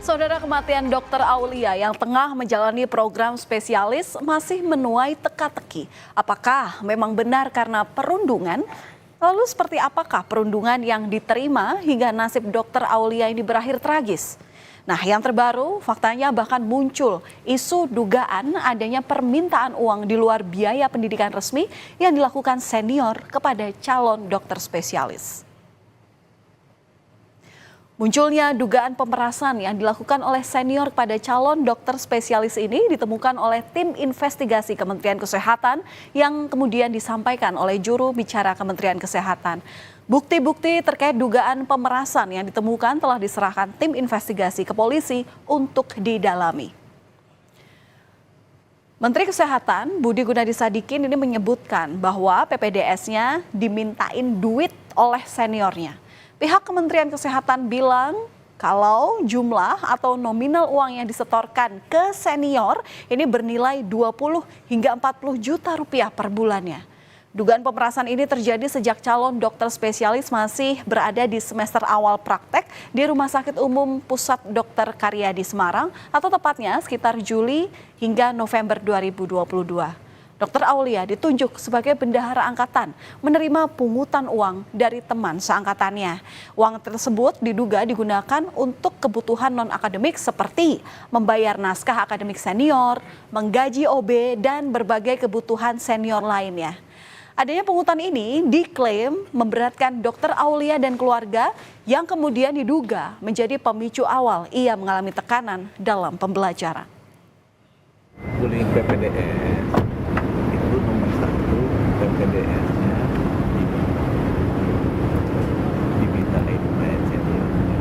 Saudara, kematian Dr. Aulia yang tengah menjalani program spesialis masih menuai teka-teki. Apakah memang benar karena perundungan? Lalu seperti apakah perundungan yang diterima hingga nasib Dr. Aulia ini berakhir tragis? Nah, yang terbaru faktanya bahkan muncul isu dugaan adanya permintaan uang di luar biaya pendidikan resmi yang dilakukan senior kepada calon dokter spesialis. Munculnya dugaan pemerasan yang dilakukan oleh senior pada calon dokter spesialis ini ditemukan oleh tim investigasi Kementerian Kesehatan yang kemudian disampaikan oleh juru bicara Kementerian Kesehatan. Bukti-bukti terkait dugaan pemerasan yang ditemukan telah diserahkan tim investigasi ke polisi untuk didalami. Menteri Kesehatan Budi Gunadi Sadikin ini menyebutkan bahwa PPDS-nya dimintain duit oleh seniornya. Pihak Kementerian Kesehatan bilang kalau jumlah atau nominal uang yang disetorkan ke senior ini bernilai 20 hingga 40 juta rupiah per bulannya. Dugaan pemerasan ini terjadi sejak calon dokter spesialis masih berada di semester awal praktek di Rumah Sakit Umum Pusat Dr. Karyadi Semarang atau tepatnya sekitar Juli hingga November 2022. Dr. Aulia ditunjuk sebagai bendahara angkatan menerima pungutan uang dari teman seangkatannya. Uang tersebut diduga digunakan untuk kebutuhan non-akademik seperti membayar naskah akademik senior, menggaji OB, dan berbagai kebutuhan senior lainnya. Adanya pungutan ini diklaim memberatkan Dr. Aulia dan keluarga yang kemudian diduga menjadi pemicu awal ia mengalami tekanan dalam pembelajaran. Bullying PPDS. PPDS-nya dimintain bayar seniornya.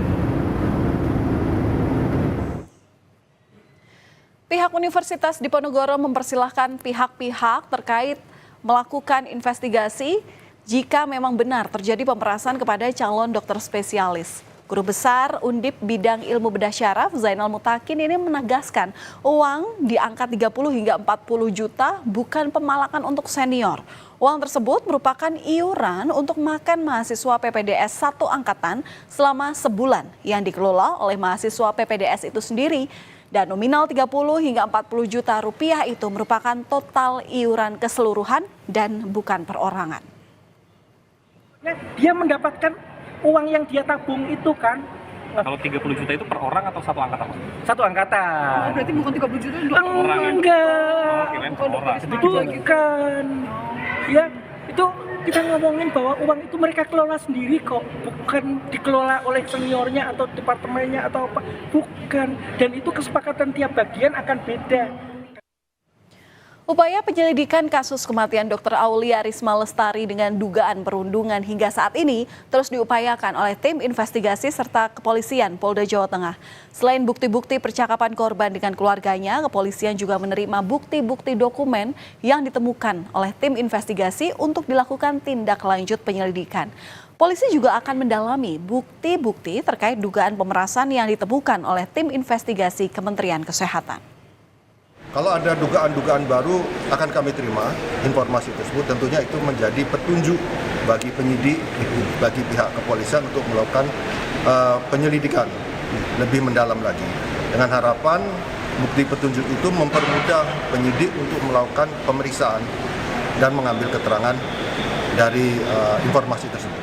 Pihak Universitas Diponegoro mempersilahkan pihak-pihak terkait melakukan investigasi jika memang benar terjadi pemerasan kepada calon dokter spesialis. Guru Besar Undip Bidang Ilmu Bedah Syaraf Zainal Mutakin ini menegaskan uang di angka 30 hingga 40 juta bukan pemalakan untuk senior. Uang tersebut merupakan iuran untuk makan mahasiswa PPDS satu angkatan selama sebulan yang dikelola oleh mahasiswa PPDS itu sendiri. Dan nominal 30 hingga 40 juta rupiah itu merupakan total iuran keseluruhan dan bukan perorangan. Dia mendapatkan uang yang dia tabung itu kan. Kalau 30 juta itu per orang atau satu angkatan? Satu angkatan. Oh, berarti bukan 30 juta itu dua orang ya? Enggak. Oh, kirain per orang. Bukan. Ya, itu kita ngomongin bahwa uang itu mereka kelola sendiri kok. Bukan dikelola oleh seniornya atau departemennya atau apa. Bukan. Dan itu kesepakatan tiap bagian akan beda. Upaya penyelidikan kasus kematian Dr. Aulia Risma Lestari dengan dugaan perundungan hingga saat ini terus diupayakan oleh tim investigasi serta kepolisian Polda Jawa Tengah. Selain bukti-bukti percakapan korban dengan keluarganya, kepolisian juga menerima bukti-bukti dokumen yang ditemukan oleh tim investigasi untuk dilakukan tindak lanjut penyelidikan. Polisi juga akan mendalami bukti-bukti terkait dugaan pemerasan yang ditemukan oleh tim investigasi Kementerian Kesehatan. Kalau ada dugaan-dugaan baru akan kami terima informasi tersebut, tentunya itu menjadi petunjuk bagi penyidik, bagi pihak kepolisian untuk melakukan penyelidikan lebih mendalam lagi. Dengan harapan bukti petunjuk itu mempermudah penyidik untuk melakukan pemeriksaan dan mengambil keterangan dari informasi tersebut.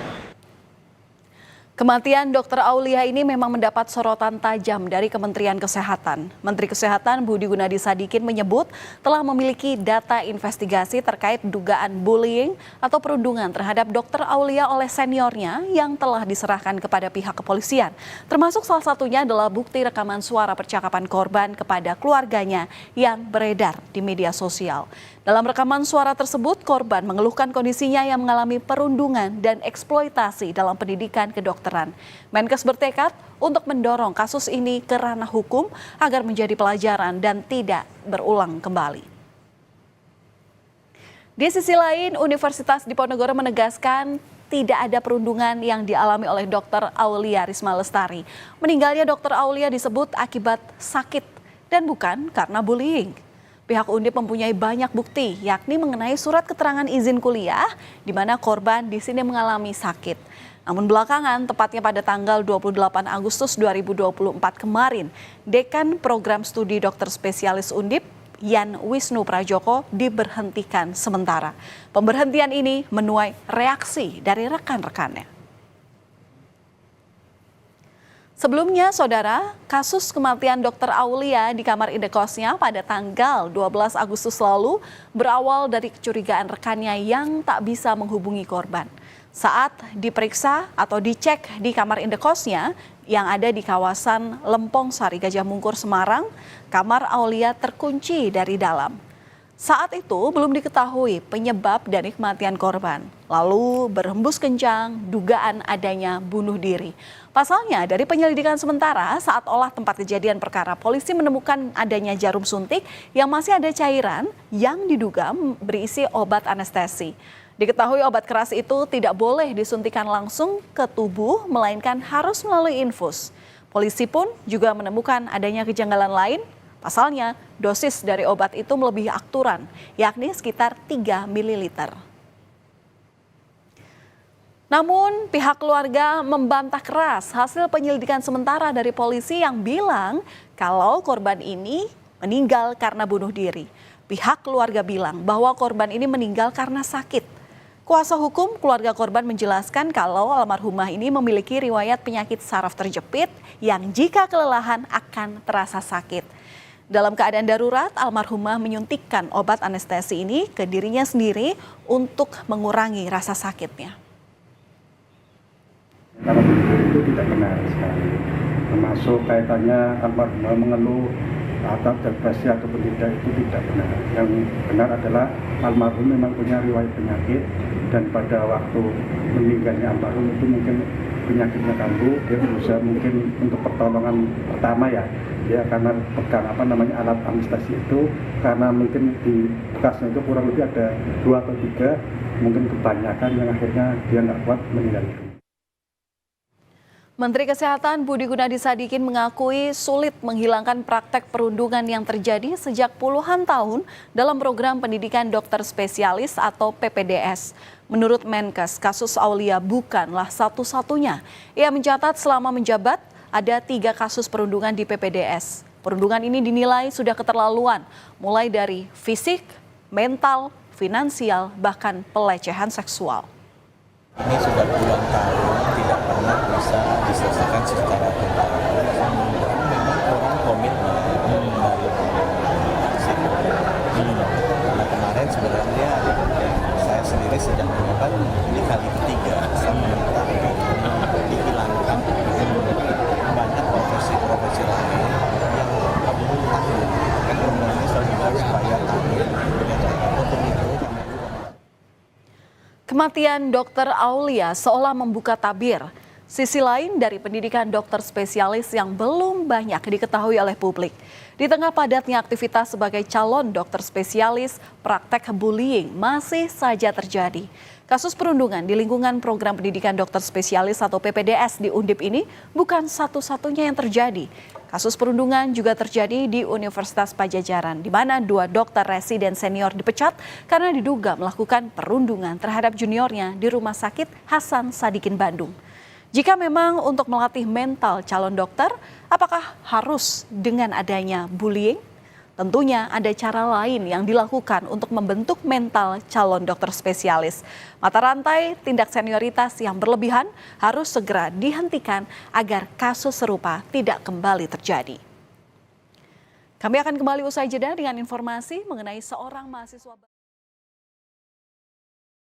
Kematian Dr. Aulia ini memang mendapat sorotan tajam dari Kementerian Kesehatan. Menteri Kesehatan Budi Gunadi Sadikin menyebut telah memiliki data investigasi terkait dugaan bullying atau perundungan terhadap Dr. Aulia oleh seniornya yang telah diserahkan kepada pihak kepolisian. Termasuk salah satunya adalah bukti rekaman suara percakapan korban kepada keluarganya yang beredar di media sosial. Dalam rekaman suara tersebut, korban mengeluhkan kondisinya yang mengalami perundungan dan eksploitasi dalam pendidikan kedokteran. Menkes bertekad untuk mendorong kasus ini ke ranah hukum agar menjadi pelajaran dan tidak berulang kembali. Di sisi lain, Universitas Diponegoro menegaskan tidak ada perundungan yang dialami oleh Dr. Aulia Risma Lestari. Meninggalnya Dr. Aulia disebut akibat sakit dan bukan karena bullying. Pihak Undip mempunyai banyak bukti, yakni mengenai surat keterangan izin kuliah, di mana korban di sini mengalami sakit. Namun belakangan, tepatnya pada tanggal 28 Agustus 2024 kemarin, Dekan Program Studi Dokter Spesialis Undip, Yan Wisnu Prajoko, diberhentikan sementara. Pemberhentian ini menuai reaksi dari rekan-rekannya. Sebelumnya, saudara, kasus kematian Dr. Aulia di kamar indekosnya pada tanggal 12 Agustus lalu berawal dari kecurigaan rekannya yang tak bisa menghubungi korban. Saat diperiksa atau dicek di kamar indekosnya yang ada di kawasan Lempong Sari, Gajah Mungkur, Semarang, kamar Aulia terkunci dari dalam. Saat itu belum diketahui penyebab dari kematian korban. Lalu berhembus kencang dugaan adanya bunuh diri. Pasalnya dari penyelidikan sementara saat olah tempat kejadian perkara, polisi menemukan adanya jarum suntik yang masih ada cairan yang diduga berisi obat anestesi. Diketahui obat keras itu tidak boleh disuntikan langsung ke tubuh, melainkan harus melalui infus. Polisi pun juga menemukan adanya kejanggalan lain. Pasalnya, dosis dari obat itu melebihi aturan, yakni sekitar 3 ml. Namun, pihak keluarga membantah keras hasil penyelidikan sementara dari polisi yang bilang kalau korban ini meninggal karena bunuh diri. Pihak keluarga bilang bahwa korban ini meninggal karena sakit. Kuasa hukum keluarga korban menjelaskan kalau almarhumah ini memiliki riwayat penyakit saraf terjepit yang jika kelelahan akan terasa sakit. Dalam keadaan darurat, almarhumah menyuntikkan obat anestesi ini ke dirinya sendiri untuk mengurangi rasa sakitnya. Kalau itu tidak benar sekali, termasuk kaitannya almarhumah mengeluh atau depresi ataupun tidak, itu tidak benar. Yang benar adalah almarhum memang punya riwayat penyakit dan pada waktu meninggalnya almarhum itu mungkin penyakitnya kambuh, dia berusaha mungkin untuk pertolongan pertama ya karena pegang alat anestesi itu, karena mungkin di bekasnya itu kurang lebih ada 2 atau 3, mungkin kebanyakan yang akhirnya dia nggak kuat meninggal. Menteri Kesehatan Budi Gunadi Sadikin mengakui sulit menghilangkan praktek perundungan yang terjadi sejak puluhan tahun dalam program pendidikan dokter spesialis atau PPDS. Menurut Menkes, kasus Aulia bukanlah satu-satunya. Ia mencatat selama menjabat ada 3 kasus perundungan di PPDS. Perundungan ini dinilai sudah keterlaluan, mulai dari fisik, mental, finansial, bahkan pelecehan seksual. Ini sudah puluhan tahun tidak pernah bisa diselesaikan secara total. Memang orang komitmen dari situ. Karena kemarin sebenarnya saya sendiri sedang menjabat, ini kali ketiga saya meminta dihilangkan. Banyak profesi lain yang meminta kan semuanya supaya tampil untuk itu. Kematian Dr. Aulia seolah membuka tabir sisi lain dari pendidikan dokter spesialis yang belum banyak diketahui oleh publik. Di tengah padatnya aktivitas sebagai calon dokter spesialis, praktek bullying masih saja terjadi. Kasus perundungan di lingkungan program pendidikan dokter spesialis atau PPDS di Undip ini bukan satu-satunya yang terjadi. Kasus perundungan juga terjadi di Universitas Padjadjaran, di mana 2 dokter residen senior dipecat karena diduga melakukan perundungan terhadap juniornya di Rumah Sakit Hasan Sadikin, Bandung. Jika memang untuk melatih mental calon dokter, apakah harus dengan adanya bullying? Tentunya ada cara lain yang dilakukan untuk membentuk mental calon dokter spesialis. Mata rantai tindak senioritas yang berlebihan harus segera dihentikan agar kasus serupa tidak kembali terjadi. Kami akan kembali usai jeda dengan informasi mengenai seorang mahasiswa